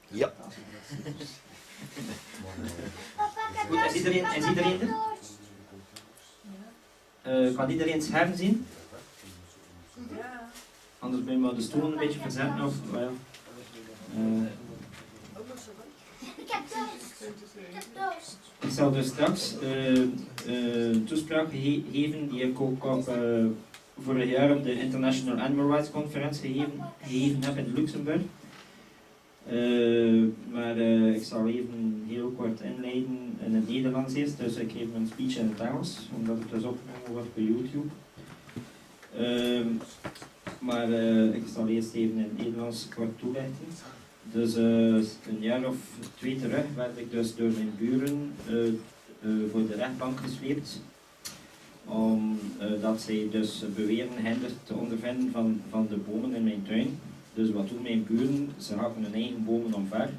Ja. Goed, is iedereen er? Kan iedereen het scherm zien? Ja. Anders ben je maar de stoel een beetje verzetten of wel. Ik zal dus straks een toespraak geven die ik ook op vorig jaar op de International Animal Rights Conference gegeven heb in Luxemburg. Maar ik zal even heel kort inleiden in het Nederlands eerst, dus ik geef mijn speech in het Engels, omdat het dus opgenomen wordt op YouTube. Maar ik zal eerst even in het Nederlands kort toelichten. Dus een jaar of 2 terug werd ik dus door mijn buren voor de rechtbank gesleept. Omdat zij dus beweren hinder te ondervinden van de bomen in mijn tuin. Dus wat doen mijn buren? Ze hakken hun eigen bomen omver.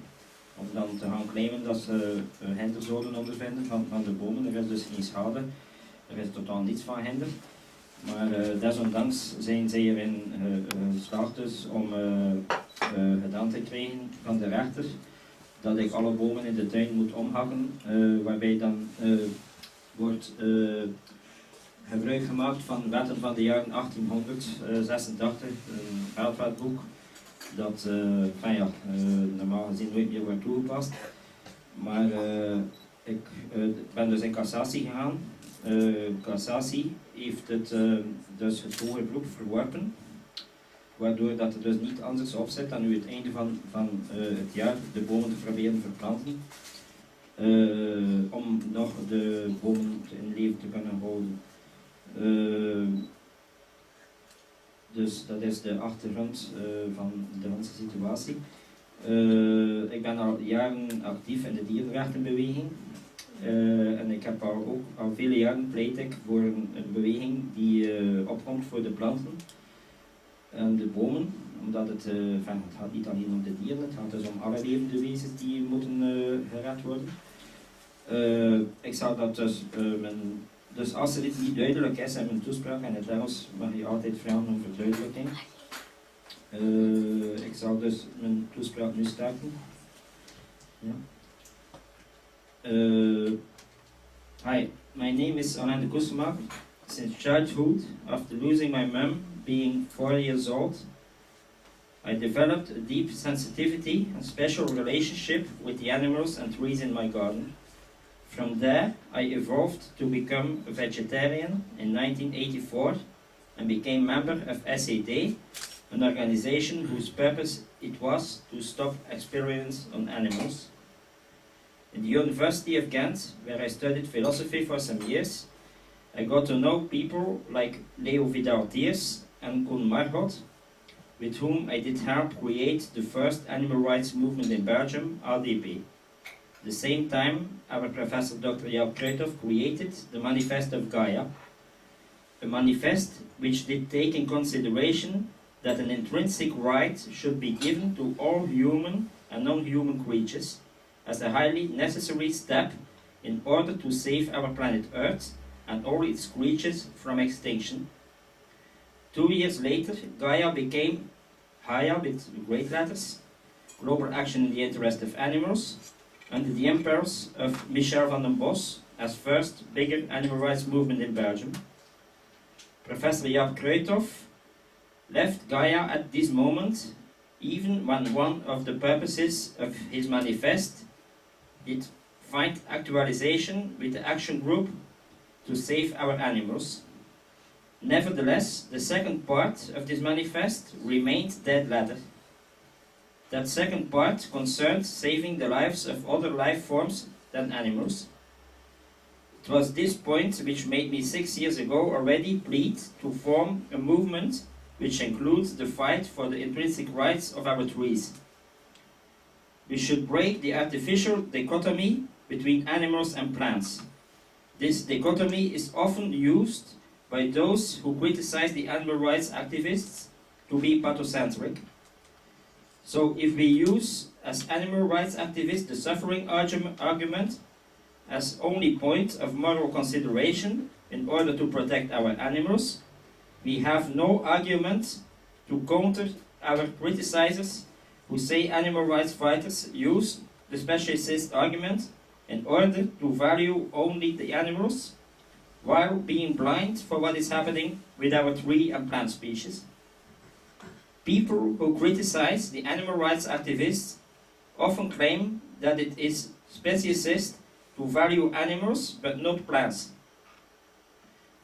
Om dan te gaan claimen dat ze hinder zouden ondervinden van de bomen. Er is dus geen schade. Er is totaal niets van hinder. Maar desondanks zijn zij erin geslaagd dus om gedaan te krijgen van de rechter dat ik alle bomen in de tuin moet omhakken, waarbij dan wordt gebruik gemaakt van wetten van de jaren 1886, een veldwetboek dat normaal gezien nooit meer wordt toegepast. Maar ik ben dus in cassatie gegaan. Cassatie heeft dus het hoger beroep verworpen, waardoor dat er dus niet anders op zit dan nu het einde van het jaar de bomen te proberen verplanten, om nog de bomen in leven te kunnen houden. Dus dat is de achtergrond van de hele situatie. Ik ben al jaren actief in de dierenrechtenbeweging. En ik heb al vele jaren pleit ik voor een beweging die opkomt voor de planten en de bomen, omdat het gaat niet alleen om de dieren, het gaat dus om alle levende wezens die moeten gered worden. Ik zou dat dus als er iets niet duidelijk is in mijn toespraak in het Engels, mag je altijd vragen om verduidelijking. Ik zal dus mijn toespraak nu starten. Ja. Hi, my name is Alain de Koesemaak. Since childhood, after losing my mum being 4 years old, I developed a deep sensitivity and special relationship with the animals and trees in my garden. From there, I evolved to become a vegetarian in 1984 and became member of SAD, an organization whose purpose it was to stop experiments on animals. In the University of Ghent, where I studied philosophy for some years, I got to know people like Leo Vidal-Thiers and Koen Margot, with whom I did help create the first animal rights movement in Belgium, ADP. At the same time, our professor Dr. Jaap Kruithof created the Manifest of Gaia, a manifest which did take in consideration that an intrinsic right should be given to all human and non-human creatures as a highly necessary step in order to save our planet Earth and all its creatures from extinction. 2 years later, Gaia became Gaia with great letters, Global Action in the Interest of Animals, under the impulse of Michel van den Bos as first bigger animal rights movement in Belgium. Professor Jaap Kruithof left Gaia at this moment, even when one of the purposes of his manifest did find actualization with the action group to save our animals. Nevertheless, the second part of this manifest remained dead letter. That second part concerned saving the lives of other life forms than animals. It was this point which made me 6 years ago already plead to form a movement which includes the fight for the intrinsic rights of our trees. We should break the artificial dichotomy between animals and plants. This dichotomy is often used by those who criticize the animal rights activists to be pathocentric. So if we use as animal rights activists the suffering argument as only point of moral consideration in order to protect our animals, we have no argument to counter our criticizers who say animal rights fighters use the speciesist argument in order to value only the animals, while being blind for what is happening with our tree and plant species. People who criticize the animal rights activists often claim that it is speciesist to value animals but not plants.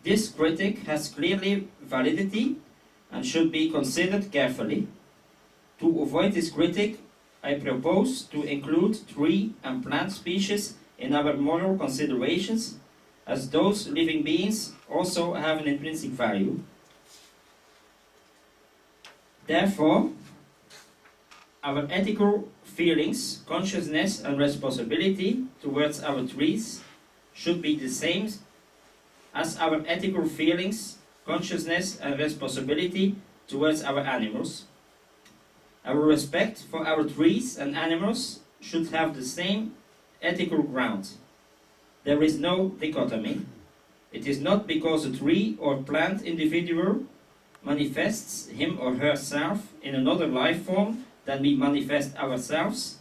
This critique has clearly validity and should be considered carefully. To avoid this critique, I propose to include tree and plant species in our moral considerations, as those living beings also have an intrinsic value. Therefore, our ethical feelings, consciousness and responsibility towards our trees should be the same as our ethical feelings, consciousness and responsibility towards our animals. Our respect for our trees and animals should have the same ethical ground. There is no dichotomy. It is not because a tree or plant individual manifests him or herself in another life form than we manifest ourselves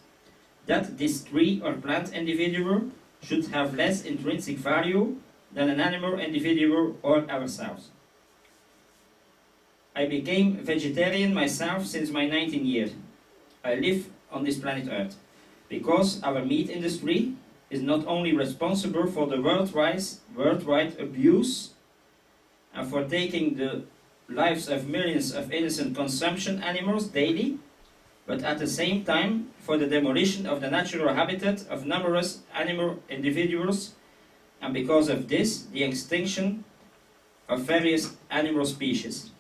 that this tree or plant individual should have less intrinsic value than an animal individual or ourselves. I became vegetarian myself since my 19th year. I live on this planet Earth because our meat industry is not only responsible for the worldwide abuse and for taking the lives of millions of innocent consumption animals daily, but at the same time for the demolition of the natural habitat of numerous animal individuals, and because of this, the extinction of various animal species.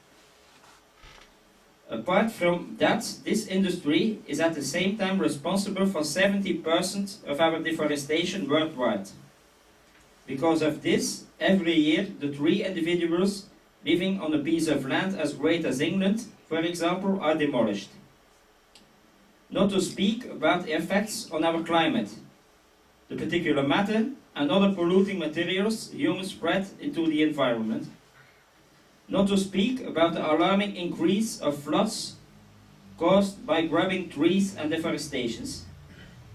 Apart from that, this industry is at the same time responsible for 70% of our deforestation worldwide. Because of this, every year the tree individuals living on a piece of land as great as England, for example, are demolished. Not to speak about the effects on our climate, the particulate matter and other polluting materials humans spread into the environment. Not to speak about the alarming increase of floods caused by grubbing trees and deforestations.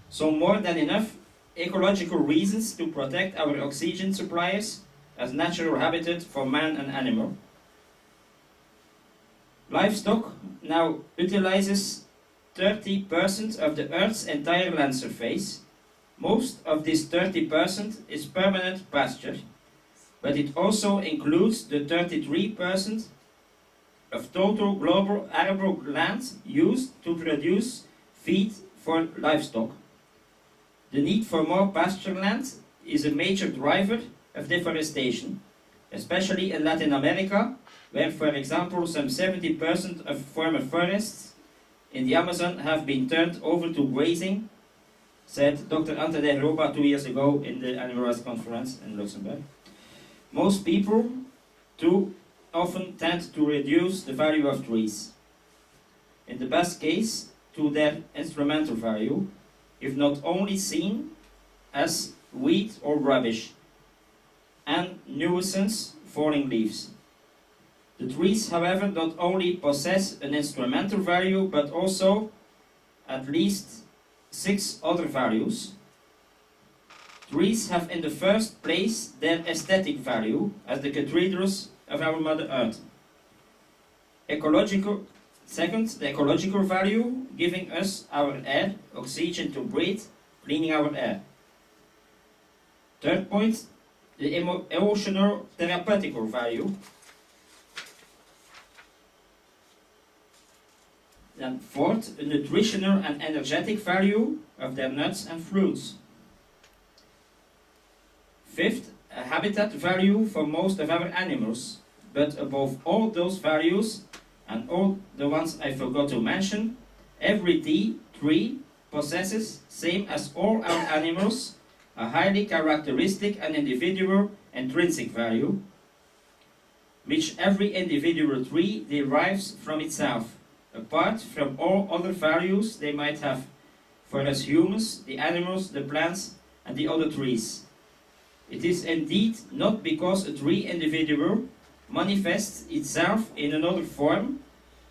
So more than enough ecological reasons to protect our oxygen suppliers as natural habitat for man and animal. Livestock now utilizes 30% of the Earth's entire land surface. Most of this 30% is permanent pasture, but it also includes the 33% of total global arable land used to produce feed for livestock. The need for more pasture land is a major driver of deforestation, especially in Latin America, where, for example, some 70% of former forests in the Amazon have been turned over to grazing, said Dr. Ante de Roba 2 years ago in the Animal Rights Conference in Luxembourg. Most people, too often tend to reduce the value of trees, in the best case to their instrumental value, if not only seen as weed or rubbish, and nuisance falling leaves. The trees, however, not only possess an instrumental value, but also at least 6 other values. Trees have in the first place their aesthetic value as the cathedrals of our Mother Earth. Second, the ecological value, giving us our air, oxygen to breathe, cleaning our air. Third point, the emotional therapeutical value. Then fourth, a nutritional and energetic value of their nuts and fruits. Fifth, a habitat value for most of our animals. But above all those values, and all the ones I forgot to mention, every tree possesses, same as all our animals, a highly characteristic and individual intrinsic value, which every individual tree derives from itself, apart from all other values they might have for us humans, the animals, the plants, and the other trees. It is indeed not because a tree individual manifests itself in another form,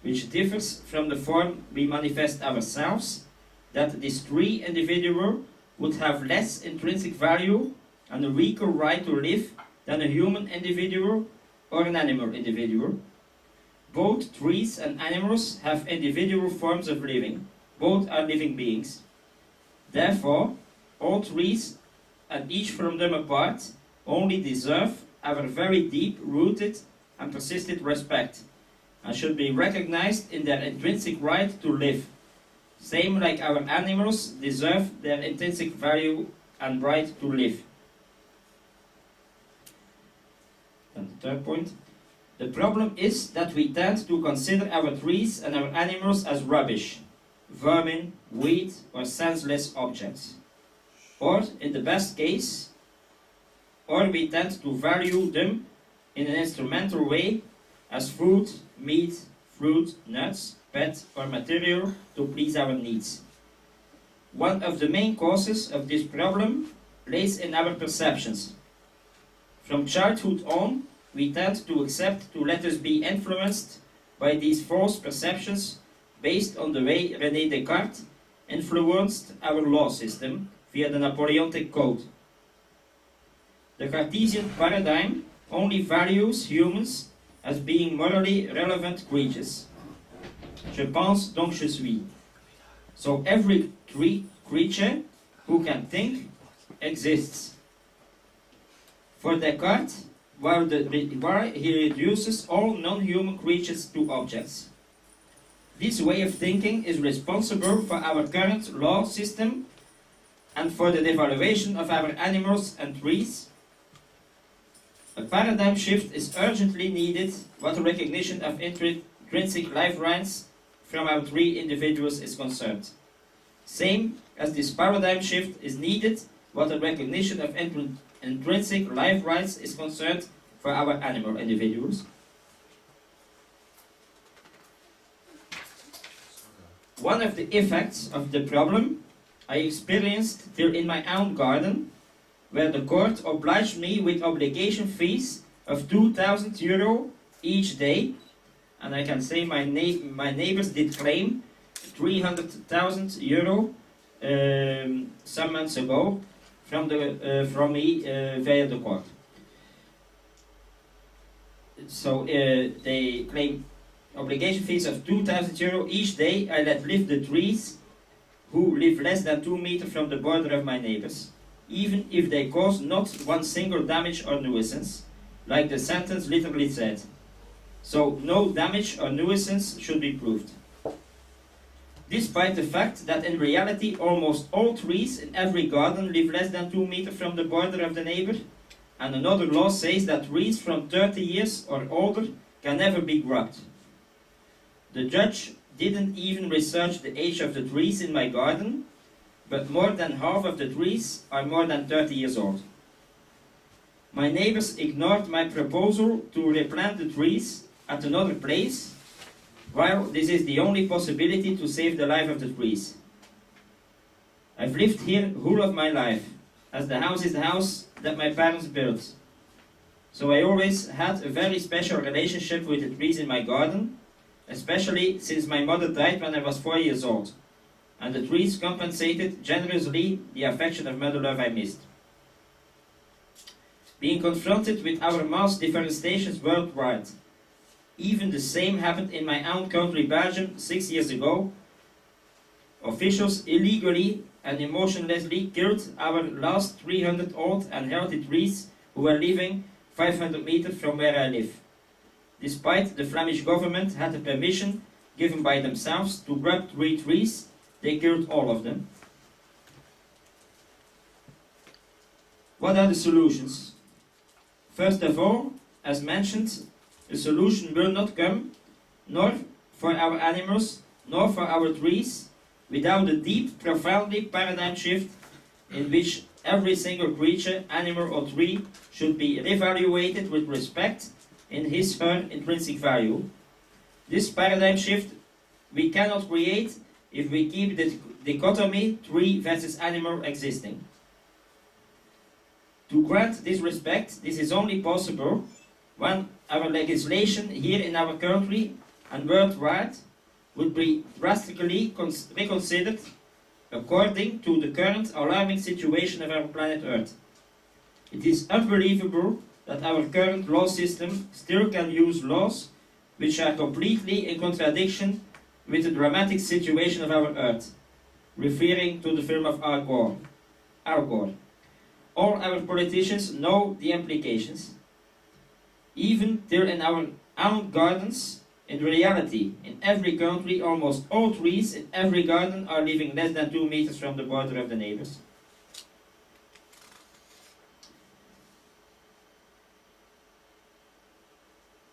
which differs from the form we manifest ourselves, that this tree individual would have less intrinsic value and a weaker right to live than a human individual or an animal individual. Both trees and animals have individual forms of living. Both are living beings. Therefore, all trees, and each from them apart, only deserve our very deep-rooted and persistent respect, and should be recognized in their intrinsic right to live, same like our animals deserve their intrinsic value and right to live. And the third point. The problem is that we tend to consider our trees and our animals as rubbish, vermin, weed, or senseless objects. Or, in the best case, or we tend to value them in an instrumental way as food, meat, fruit, nuts, pet, or material to please our needs. One of the main causes of this problem lays in our perceptions. From childhood on, we tend to accept to let us be influenced by these false perceptions based on the way René Descartes influenced our law system via the Napoleonic Code. The Cartesian paradigm only values humans as being morally relevant creatures. Je pense donc je suis. So every creature who can think exists. For Descartes, while he reduces all non-human creatures to objects. This way of thinking is responsible for our current law system and for the devaluation of our animals and trees. A paradigm shift is urgently needed what the recognition of intrinsic life rights from our tree individuals is concerned. Same as this paradigm shift is needed what the recognition of intrinsic life rights is concerned for our animal individuals. One of the effects of the problem I experienced till in my own garden, where the court obliged me with obligation fees of €2,000 each day, and I can say my neighbors did claim €300,000 some months ago from me via the court. So they claim obligation fees of €2,000 each day. I let live the trees who live less than 2 meters from the border of my neighbors, even if they cause not one single damage or nuisance, like the sentence literally said. So no damage or nuisance should be proved. Despite the fact that in reality almost all trees in every garden live less than 2 meters from the border of the neighbor, and another law says that trees from 30 years or older can never be grubbed. The judge didn't even research the age of the trees in my garden, but more than half of the trees are more than 30 years old. My neighbors ignored my proposal to replant the trees at another place, while this is the only possibility to save the life of the trees. I've lived here whole of my life, as the house is the house that my parents built. So I always had a very special relationship with the trees in my garden, especially since my mother died when I was 4 years old, and the trees compensated generously the affection of mother love I missed. Being confronted with our mass deforestation worldwide, even the same happened in my own country Belgium 6 years ago. Officials illegally and emotionlessly killed our last 300 old and healthy trees who were living 500 meters from where I live. Despite the Flemish government had the permission given by themselves to grab 3 trees, they killed all of them. What are the solutions? First of all, as mentioned, a solution will not come, nor for our animals, nor for our trees, without a deep, profoundly paradigm shift in which every single creature, animal or tree should be reevaluated with respect in his/her intrinsic value. This paradigm shift we cannot create if we keep the dichotomy tree versus animal existing. To grant this respect, this is only possible when our legislation here in our country and worldwide would be drastically reconsidered according to the current alarming situation of our planet Earth. It is unbelievable that our current law system still can use laws which are completely in contradiction with the dramatic situation of our Earth, referring to the film of Al Gore. All our politicians know the implications, even till in our own gardens. In reality, in every country, almost all trees in every garden are living less than 2 meters from the border of the neighbors.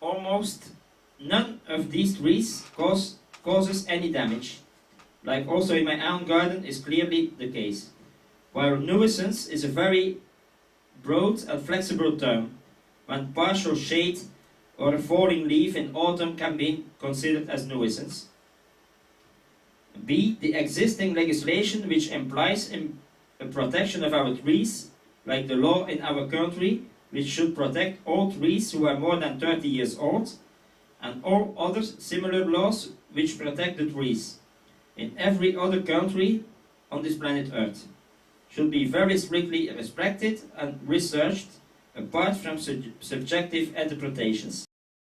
Almost none of these trees causes any damage, like also in my own garden is clearly the case. While nuisance is a very broad and flexible term, when partial shade or a falling leaf in autumn can be considered as nuisance. B. The existing legislation which implies a protection of our trees, like the law in our country, which should protect all trees who are more than 30 years old, and all other similar laws which protect the trees in every other country on this planet Earth, should be very strictly respected and researched apart from subjective interpretations,